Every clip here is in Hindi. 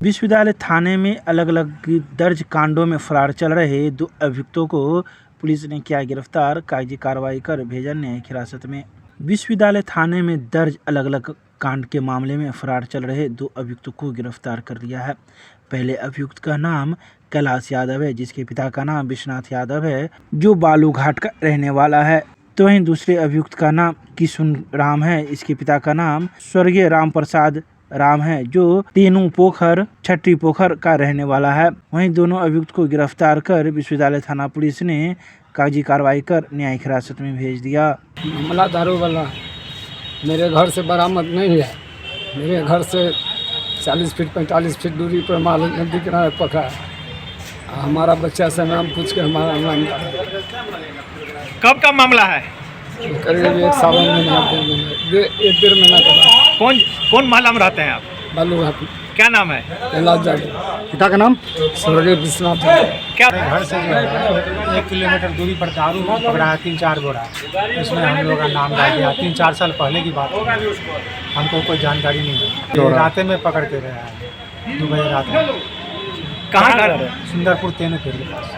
विश्वविद्यालय थाने में अलग अलग दर्ज कांडों में फरार चल रहे 2 अभियुक्तों को पुलिस ने किया गिरफ्तार, कागजी कार्रवाई कर भेजा न्यायिक हिरासत में। विश्वविद्यालय थाने में दर्ज अलग अलग कांड के मामले में फरार चल रहे 2 अभियुक्तों को गिरफ्तार कर लिया है। पहले अभियुक्त का नाम कैलाश यादव है, जिसके पिता का नाम विश्वनाथ यादव है, जो बालूघाट का रहने वाला है। तो वहीं दूसरे अभियुक्त का नाम किशुन राम है, इसके पिता का नाम स्वर्गीय राम प्रसाद राम है, जो तीनू पोखर छठी पोखर का रहने वाला है। वहीं दोनों अभियुक्त को गिरफ्तार कर विश्वविद्यालय थाना पुलिस ने कागजी कार्रवाई कर न्यायिक हिरासत में भेज दिया। मामला दारू वाला मेरे घर से बरामद नहीं है। मेरे घर से 40 फीट 45 फीट दूरी पर माल नदी किनारे पकड़ा है। हमारा बच्चा से नाम पूछ के हमारा नाम कब का मामला है? करीब 1 साल महीना 1.5 महीना के बाद। कौन मोहल्ला में रहते हैं आप? बालूघाट। क्या नाम है? कैलाश यादव। पिता का नाम स्वर्गीय विश्वनाथ यादव। क्या घर से जो है 1 किलोमीटर दूरी पर दारू पकड़ा है 3-4 बोरा। इसमें हम लोग का नाम डाल दिया। 3-4 साल पहले की बात है, हमको कोई जानकारी नहीं है। रातें में पकड़ के गया है 2 बजे रात में। कहाँ घर है? सुंदरपुर तेनूपुर के पास।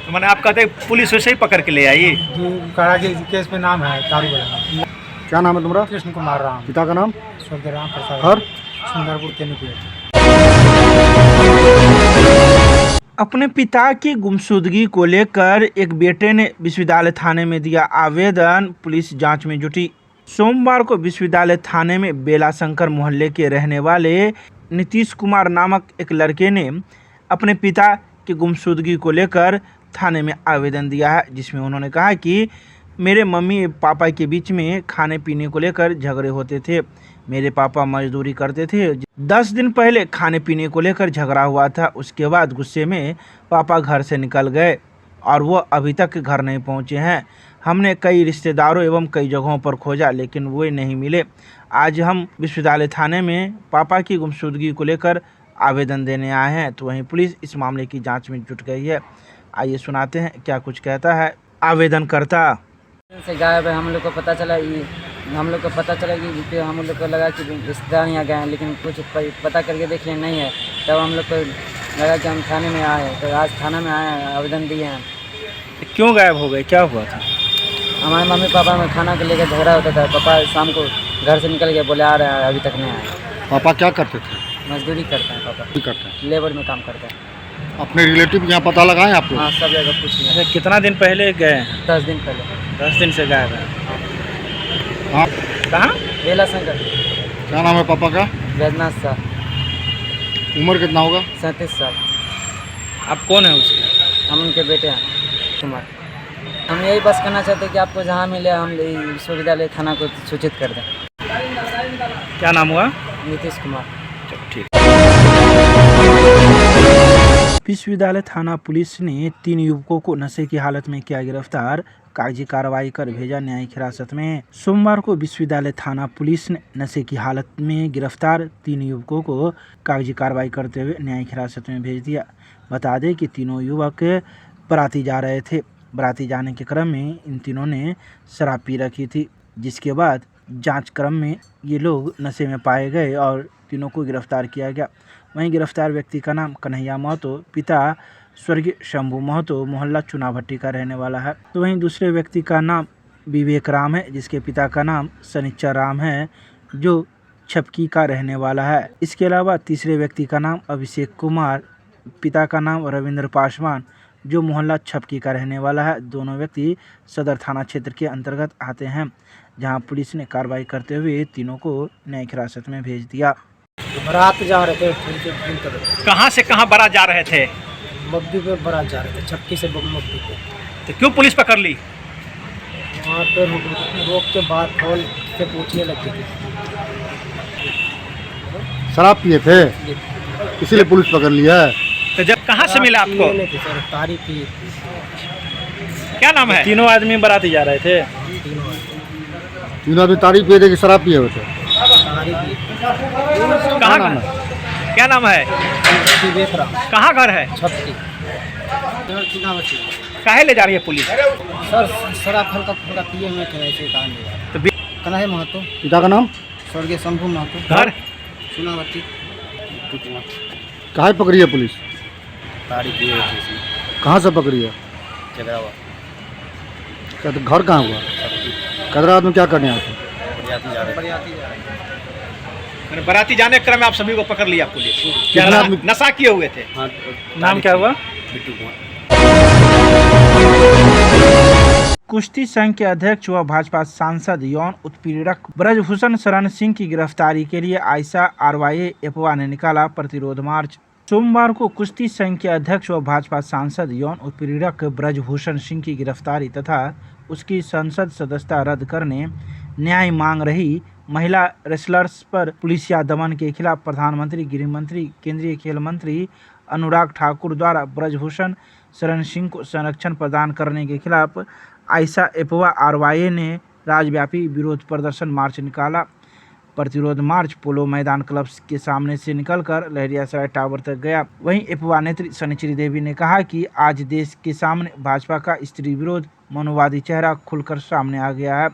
तो मैंने आप कहते पुलिस वैसे ही पकड़ के ले आई? जो कड़ा के केस में नाम है दारू वाला। क्या नाम है तुम्हारा? कृष्ण कुमार राम। पिता का नाम? स्वर्गीय राम प्रसाद। घर? सुंदरपुर तेनूपुर। अपने पिता की गुमशुदगी को लेकर एक बेटे ने विश्वविद्यालय थाने में दिया आवेदन, पुलिस जांच में जुटी। सोमवार को विश्वविद्यालय थाने में बेलाशंकर मोहल्ले के रहने वाले नीतीश कुमार नामक एक लड़के ने अपने पिता की गुमशुदगी को लेकर थाने में आवेदन दिया है, जिसमें उन्होंने कहा कि मेरे मम्मी पापा के बीच में खाने पीने को लेकर झगड़े होते थे। मेरे पापा मजदूरी करते थे। 10 दिन पहले खाने पीने को लेकर झगड़ा हुआ था। उसके बाद गुस्से में पापा घर से निकल गए और वो अभी तक घर नहीं पहुंचे हैं। हमने कई रिश्तेदारों एवं कई जगहों पर खोजा, लेकिन वो नहीं मिले। आज हम विश्वविद्यालय थाने में पापा की गुमशुदगी को लेकर आवेदन देने आए हैं। तो वहीं पुलिस इस मामले की जांच में जुट गई है। आइए सुनाते हैं क्या कुछ कहता है आवेदनकर्ता। से गायब है। हम लोग को पता चला कि हम लोग को लगा कि रिश्तेदार यहाँ गए हैं, लेकिन कुछ पता करके देख लिया नहीं है। तब हम लोग को लगा कि हम थाने में आए, तो आज थाना में आए हैं, आवेदन दिए हैं। क्यों गायब हो गए, क्या हुआ था? हमारे मम्मी पापा में खाना को लेकर झगड़ा होता था। पापा शाम को घर से निकल गए, बोले आ रहे हैं, अभी तक नहीं आए। पापा क्या करते थे? मजदूरी करते हैं पापा। क्या करते हैं? लेबर में काम करते हैं। अपने रिलेटिव यहाँ पता लगाएं आप लोग? हाँ, सब जगह पूछ लिया। कितना दिन पहले गए? 10 दिन पहले। 10 दिन से गायब है। हाँ। कहाँ? बेलाशंकर। क्या नाम है पापा का? वैद्यनाथ साहब। उम्र कितना होगा? 37 साल। आप कौन है उसके? हम उनके बेटे हैं कुमार। हम यही बस करना चाहते हैं कि आपको जहाँ मिले हम विश्वविद्यालय थाना को सूचित कर दें। क्या नाम हुआ? नीतीश कुमार। ठीक। विश्वविद्यालय थाना पुलिस ने 3 युवकों को नशे की हालत में किया गिरफ्तार, कागजी कार्रवाई कर भेजा न्यायिक हिरासत में। सोमवार को विश्वविद्यालय थाना पुलिस ने नशे की हालत में गिरफ्तार 3 युवकों को कागजी कार्रवाई करते हुए न्यायिक हिरासत में भेज दिया। बता दें कि तीनों युवक बराती जा रहे थे। बराती जाने के क्रम में इन तीनों ने शराब पी रखी थी, जिसके बाद जांच क्रम में ये लोग नशे में पाए गए और तीनों को गिरफ्तार किया गया। वहीं गिरफ्तार व्यक्ति का नाम कन्हैया महतो, पिता स्वर्गीय शंभू महतो, मोहल्ला चुनाभट्टी का रहने वाला है। तो वहीं दूसरे व्यक्ति का नाम विवेक राम है, जिसके पिता का नाम शनिचर राम है, जो छपकी का रहने वाला है। इसके अलावा तीसरे व्यक्ति का नाम अभिषेक कुमार, पिता का नाम रविंद्र पासवान, जो मोहल्ला छपकी का रहने वाला है। दोनों व्यक्ति सदर थाना क्षेत्र के अंतर्गत आते हैं, जहां पुलिस ने कार्रवाई करते हुए तीनों को न्यायिक हिरासत में भेज दिया। बारात जा रहे थे। कहाँ से कहाँ बारात जा रहे थे? मब्बी पे बारात जा रहे थे, छक्की से मब्बी पे। तो क्यों पुलिस पकड़ ली? वहाँ पे रोक के बाद कॉल से पूछने लगी थी। शराब पिए थे, इसीलिए पुलिस पकड़ लिया है। तो जब कहाँ से मिला आपको? सर तारीफ की। क्या नाम है? तीनों आदमी बराती जा रहे थे। तीनों आदमी तारीफ पिए थे कि शराब पिए हुए थे? कहाँ घर? क्या नाम है? विवेक राम। कहाँ घर है? छपकी। काहे ले जा रही है पुलिस? सर शराब हल्का फुल्का पिए हुए थे, ऐसे कहा ले जा। तो कन्हैया महतो। पिता का नाम? स्वर्गीय शंभू महतो। घर? चुनाभट्टी। कहाँ पकड़ी है पुलिस? गाड़ी की हुई थी इसमें, कहाँ से पकड़ी है? झगड़ा क्या तो घर कहाँ हुआ? सबकी कदराबाद में क्या करने आए थे? बरियाती जा रहे मैंने बाराती जाने के क्रम में आप सभी को पकड़ लिया पुलिस। क्या कितना आदमी- नशा किए हुए थे? हाँ। नाम क्या हुआ? बिट्टू कुमार। कुश्ती संघ के अध्यक्ष व भाजपा सांसद यौन उत्पीड़क ब्रजभूषण शरण सिंह की गिरफ्तारी के लिए आयशा आरवाई एपवा ने निकाला प्रतिरोध मार्च। सोमवार को कुश्ती संघ के अध्यक्ष व भाजपा सांसद यौन उत्पीड़क ब्रजभूषण सिंह की गिरफ्तारी तथा उसकी संसद सदस्यता रद्द करने न्याय मांग रही महिला रेसलर्स पर पुलिसिया दमन के खिलाफ प्रधानमंत्री, गृह मंत्री, केंद्रीय खेल मंत्री अनुराग ठाकुर द्वारा ब्रजभूषण शरण सिंह को संरक्षण प्रदान करने के खिलाफ आयशा एपवा आरवाई ने राज्यव्यापी विरोध प्रदर्शन मार्च निकाला। प्रतिरोध मार्च पोलो मैदान क्लब के सामने से निकलकर लहरियासराय टावर तक गया। वहीं एपवा नेत्री शनिचरी देवी ने कहा कि आज देश के सामने भाजपा का स्त्री विरोध मनोवादी चेहरा खुलकर सामने आ गया है।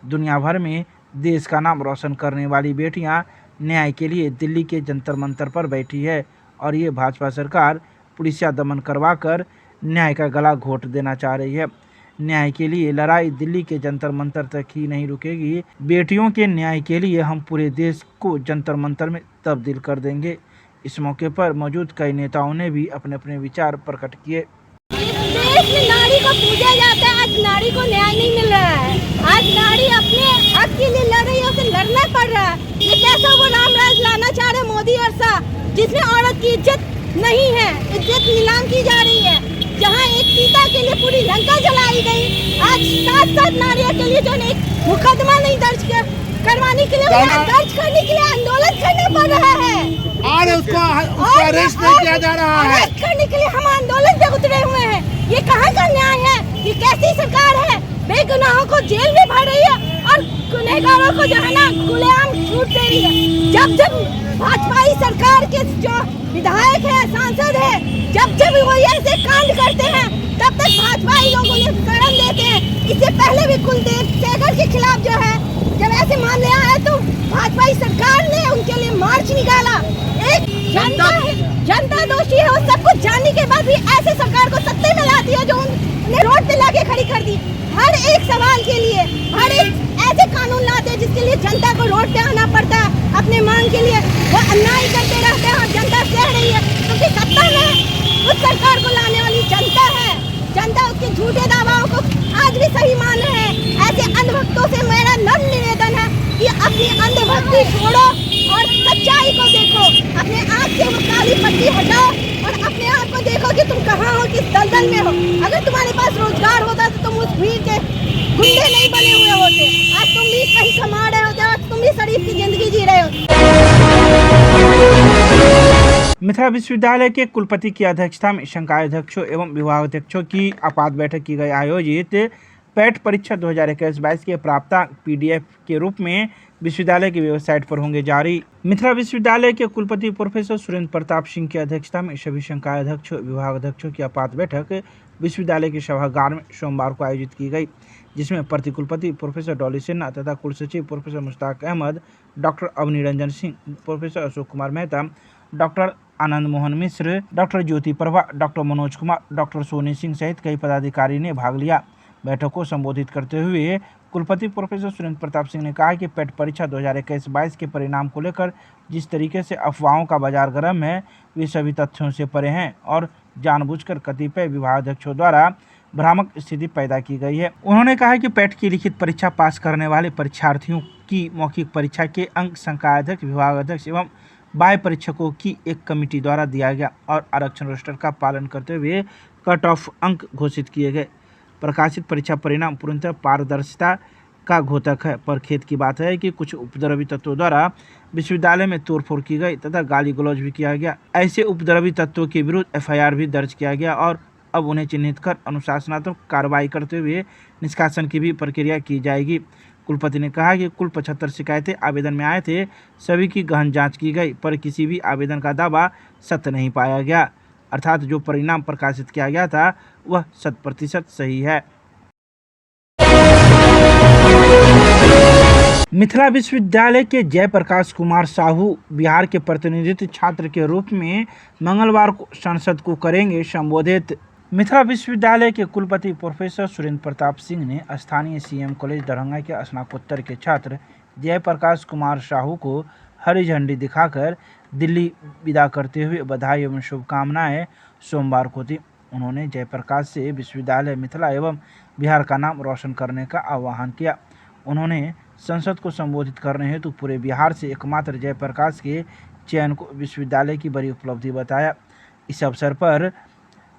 दुनिया भर में देश का नाम रोशन करने वाली बेटियां न्याय के लिए दिल्ली के जंतर मंतर पर बैठी है और ये भाजपा सरकार पुलिसिया दमन करवाकर न्याय का गला घोट देना चाह रही है। न्याय के लिए लड़ाई दिल्ली के जंतर मंतर तक ही नहीं रुकेगी। बेटियों के न्याय के लिए हम पूरे देश को जंतर मंतर में तब्दील कर देंगे। इस मौके पर मौजूद कई नेताओं ने भी अपने अपने विचार प्रकट किए। देश में नारी को पूजा जाता है, आज नारी को न्याय नहीं मिल रहा है। आज नारी अपने हक के लिए लड़ रही है, उसे लड़ना पड़ रहा है। ये कैसा वो रामराज लाना चाह रहे मोदी और शाह, जिसमें औरत की इज्जत नहीं है, इज्जत नीलाम की जा रही है। जहाँ एक सीता के लिए पूरी लंका जलाई गई, आज 7 नारियों के लिए जो एक मुकदमा नहीं दर्ज करवाने के लिए दर्ज करने के लिए आंदोलन करना पड़ रहा है और उसको अरेस्ट नहीं किया जा रहा है। अरेस्ट करने के लिए हम आंदोलन पे उतरे हुए हैं। ये कहाँ का न्याय है? ये कैसी सरकार है? बेगुनाहों को जेल में भर रही है और गुनहगारों को जो है ना खुलेआम छूट दे रही है। जब जब भाजपाई सरकार के जो विधायक है, सांसद है, जब वो ऐसे कांड करते हैं तब तक भाजपाई लोग उन्हें शरण देते हैं। इससे पहले भी कुलदीप सेंगर के खिलाफ जो है जब ऐसे मामले आए तो भाजपा सरकार ने उनके लिए मार्च निकाला। एक जनता दोषी है, और सब कुछ जानने के बाद भी ऐसे सरकार को सत्ते में लाती है जो उन्हें रोड पे लाके खड़ी कर दी। हर एक सवाल के लिए हर एक ऐसे कानून लाते हैं जिसके लिए जनता को रोड पे आना पड़ता है अपने मांग के लिए। वो अन्याय करते रहते हैं और जनता सह रही है क्योंकि सत्ता में उस सरकार को लाने वाली जनता है। जनता उसके झूठे दावाओं को आज भी सही मान रहे हैं। ऐसे अंधभक्तों से मेरा नम्र निवेदन है कि अपनी अंधभक्ति छोड़ो और सच्चाई को देखो। अपने आँख से वो काली पट्टी हटाओ और अपने आप को देखो कि तुम कहाँ हो, किस दलदल में हो। अगर तुम्हारे पास रोजगार होता तो तुम उस भीड़ के गुंडे नहीं बने हुए होते। आज तुम भी कहीं कमा रहे होते, आज तुम भी शरीफ की जिंदगी जी रहे हो। मिथिला विश्वविद्यालय के कुलपति की अध्यक्षता में संकाय अध्यक्षों एवं विभागाध्यक्षों की आपात बैठक की गई। आयोजित पैट परीक्षा 2021-22 के प्राप्तांक PDF के रूप में विश्वविद्यालय की वेबसाइट पर होंगे जारी। मिथिला विश्वविद्यालय के कुलपति प्रोफेसर सुरेंद्र प्रताप सिंह की अध्यक्षता में सभी संकाय अध्यक्षों, विभागाध्यक्षों की आपात बैठक विश्वविद्यालय के सभागार में सोमवार को आयोजित की गई, जिसमें प्रतिकुलपति प्रोफेसर डॉली सिन्हा तथा कुलसचिव professor Mushtaq Ahmad, doctor Avani Ranjan Singh, professor Ashok Kumar Mehta, doctor Anand Mohan Mishra, doctor Jyoti Prabha, doctor Manoj Kumar, doctor Soni Singh सहित कई पदाधिकारी ने भाग लिया। बैठक को संबोधित करते हुए कुलपति प्रोफेसर सुरेंद्र प्रताप सिंह ने कहा कि पेट परीक्षा 2021-22 के परिणाम को लेकर जिस तरीके से अफवाहों का बाजार गर्म है, वे सभी तथ्यों से परे हैं और जानबूझकर कतिपय विभागाध्यक्षों द्वारा भ्रामक स्थिति पैदा की गई है। उन्होंने कहा कि पेट की लिखित परीक्षा पास करने वाले परीक्षार्थियों की मौखिक परीक्षा के अंक संकाय अध्यक्ष, विभागाध्यक्ष एवं बाह्य परीक्षकों की एक कमेटी द्वारा दिया गया और आरक्षण रोस्टर का पालन करते हुए कट ऑफ अंक घोषित किए गए। प्रकाशित परीक्षा परिणाम पूर्णतः पारदर्शिता का घोतक है, पर खेद की बात है कि कुछ उपद्रवी तत्वों द्वारा विश्वविद्यालय में तोड़फोड़ की गई तथा गाली गलौज भी किया गया। ऐसे उपद्रवी तत्वों के विरुद्ध FIR भी दर्ज किया गया और अब उन्हें चिन्हित कर अनुशासनात्मक कार्रवाई करते हुए निष्कासन की भी प्रक्रिया की जाएगी। कुलपति ने कहा कि कुल 75 शिकायतें आवेदन में आए थे, सभी की गहन जांच की गई, पर किसी भी आवेदन का दावा सत्य नहीं पाया गया, अर्थात जो परिणाम प्रकाशित किया गया था वह 100% सही है। मिथिला विश्वविद्यालय के जयप्रकाश कुमार साहू बिहार के प्रतिनिधित्व छात्र के रूप में मंगलवार को संसद को करेंगे संबोधित। मिथिला विश्वविद्यालय के कुलपति प्रोफेसर सुरेंद्र प्रताप सिंह ने स्थानीय सीएम कॉलेज दरभंगा के स्नातकोत्तर के छात्र जयप्रकाश कुमार साहू को हरी झंडी दिखाकर दिल्ली विदा करते हुए बधाई एवं शुभकामनाएं सोमवार को दी। उन्होंने जयप्रकाश से विश्वविद्यालय मिथिला एवं बिहार का नाम रोशन करने का आह्वान किया। उन्होंने संसद को संबोधित करने हेतु पूरे बिहार से एकमात्र जयप्रकाश के चयन को विश्वविद्यालय की बड़ी उपलब्धि बताया। इस अवसर पर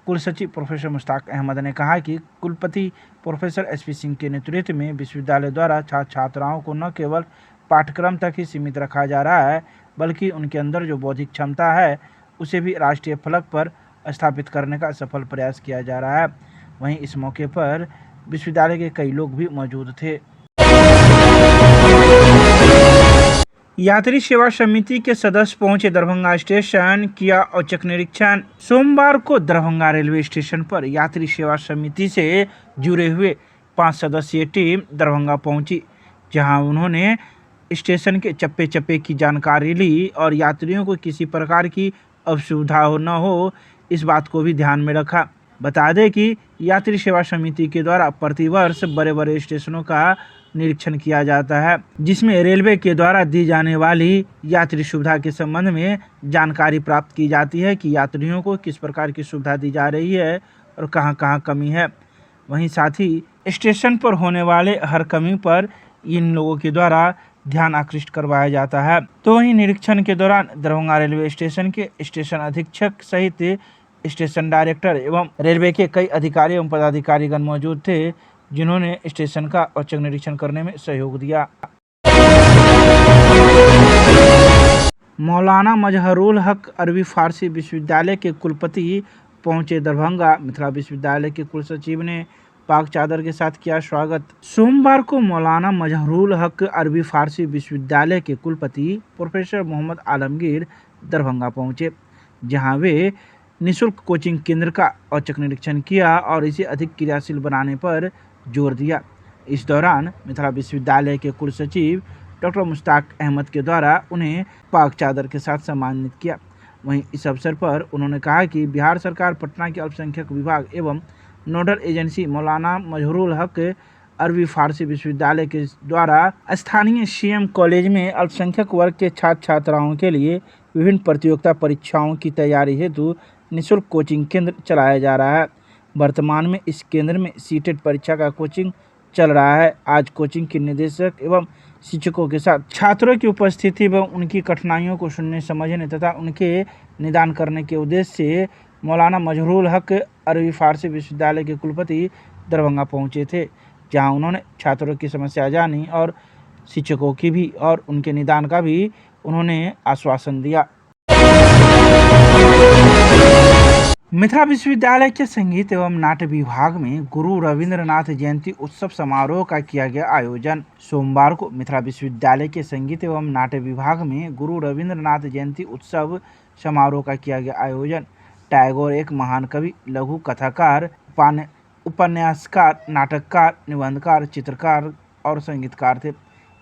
कुलसचिव प्रोफेसर मुश्ताक अहमद ने कहा कि कुलपति प्रोफेसर एसपी सिंह के नेतृत्व में विश्वविद्यालय द्वारा छात्र छात्राओं को न केवल पाठ्यक्रम तक ही सीमित रखा जा रहा है, बल्कि उनके अंदर जो बौद्धिक क्षमता है उसे भी राष्ट्रीय फलक पर स्थापित करने का सफल प्रयास किया जा रहा है। वहीं इस मौके पर विश्वविद्यालय के कई लोग भी मौजूद थे। यात्री सेवा समिति के सदस्य पहुंचे दरभंगा स्टेशन, किया औचक निरीक्षण। सोमवार को दरभंगा रेलवे स्टेशन पर यात्री सेवा समिति से जुड़े हुए 5 सदस्यीय टीम दरभंगा पहुंची, जहां उन्होंने स्टेशन के चप्पे चप्पे की जानकारी ली और यात्रियों को किसी प्रकार की असुविधा न हो इस बात को भी ध्यान में रखा। बता दें कि यात्री सेवा समिति के द्वारा प्रतिवर्ष बड़े बड़े स्टेशनों का निरीक्षण किया जाता है, जिसमें रेलवे के द्वारा दी जाने वाली यात्री सुविधा के संबंध में जानकारी प्राप्त की जाती है कि यात्रियों को किस प्रकार की सुविधा दी जा रही है और कहां कहां कमी है। वहीं साथ ही स्टेशन पर होने वाले हर कमी पर इन लोगों के द्वारा ध्यान आकृष्ट करवाया जाता है। तो वहीं निरीक्षण के दौरान दरभंगा रेलवे स्टेशन के स्टेशन अधीक्षक सहित स्टेशन डायरेक्टर एवं रेलवे के कई अधिकारी एवं पदाधिकारीगण मौजूद थे, जिन्होंने स्टेशन का औचक निरीक्षण करने में सहयोग दिया। मौलाना मजहरूल हक अरबी फारसी विश्वविद्यालय के कुलपति पहुंचे दरभंगा। मिथिला विश्वविद्यालय के कुलसचिव ने पाक चादर के साथ किया स्वागत। सोमवार को मौलाना मजहरूल हक अरबी फारसी विश्वविद्यालय के कुलपति प्रोफेसर मोहम्मद आलमगीर दरभंगा पहुंचे, जहां वे निःशुल्क कोचिंग केंद्र का औचक निरीक्षण किया और इसे अधिक क्रियाशील बनाने पर जोर दिया। इस दौरान मिथिला विश्वविद्यालय के कुलसचिव डॉक्टर मुश्ताक अहमद के द्वारा उन्हें पाक चादर के साथ सम्मानित किया। वहीं इस अवसर पर उन्होंने कहा कि बिहार सरकार पटना के अल्पसंख्यक विभाग एवं नोडल एजेंसी मौलाना मजहरूल हक अरबी फारसी विश्वविद्यालय के द्वारा स्थानीय सीएम कॉलेज में अल्पसंख्यक वर्ग के छात्र छात्राओं के लिए विभिन्न प्रतियोगिता परीक्षाओं की तैयारी हेतु निःशुल्क कोचिंग केंद्र चलाया जा रहा है। वर्तमान में इस केंद्र में सीटेट परीक्षा का कोचिंग चल रहा है। आज कोचिंग के निदेशक एवं शिक्षकों के साथ छात्रों की उपस्थिति एवं उनकी कठिनाइयों को सुनने, समझने तथा उनके निदान करने के उद्देश्य से मौलाना मजहरूल हक अरबी फारसी विश्वविद्यालय के कुलपति दरभंगा पहुंचे थे, जहां उन्होंने छात्रों की समस्या जानी और शिक्षकों की भी और उनके निदान का भी उन्होंने आश्वासन दिया। मिथिला विश्वविद्यालय के संगीत एवं नाट्य विभाग में गुरु रविंद्रनाथ जयंती उत्सव समारोह का किया गया आयोजन। सोमवार को मिथिला विश्वविद्यालय के संगीत एवं नाट्य विभाग में गुरु रविंद्रनाथ जयंती उत्सव समारोह का किया गया आयोजन। टैगोर एक महान कवि, लघु कथाकार, उपन्यासकार, नाटककार, निबंधकार, चित्रकार और संगीतकार थे।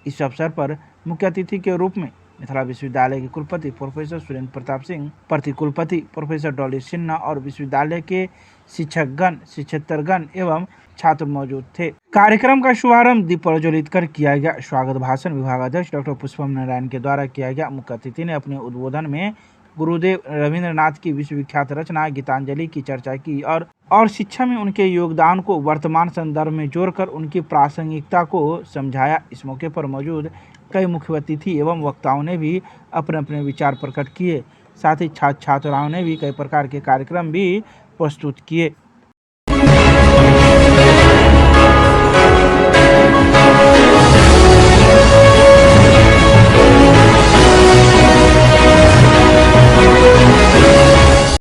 इस अवसर पर मुख्य अतिथि के रूप में मिथिला विश्वविद्यालय के कुलपति प्रोफेसर सुरेंद्र प्रताप सिंह, प्रतिकुलपति प्रोफेसर डॉली सिन्हा और विश्वविद्यालय के शिक्षकगण, शिक्षेतरगण एवं छात्र मौजूद थे। कार्यक्रम का शुभारंभ दीप प्रज्वलित कर किया गया। स्वागत भाषण विभागाध्यक्ष डॉक्टर पुष्पम नारायण के द्वारा किया गया। मुख्य अतिथि ने अपने उद्बोधन में गुरुदेव रविंद्रनाथ की विश्वविख्यात रचना गीतांजलि की चर्चा की और शिक्षा में उनके योगदान को वर्तमान संदर्भ में जोड़कर उनकी प्रासंगिकता को समझाया। इस मौके पर मौजूद कई मुख्य अतिथि एवं वक्ताओं ने भी अपने अपने विचार प्रकट किए। साथ ही छात्र छात्राओं ने भी कई प्रकार के कार्यक्रम भी प्रस्तुत किए।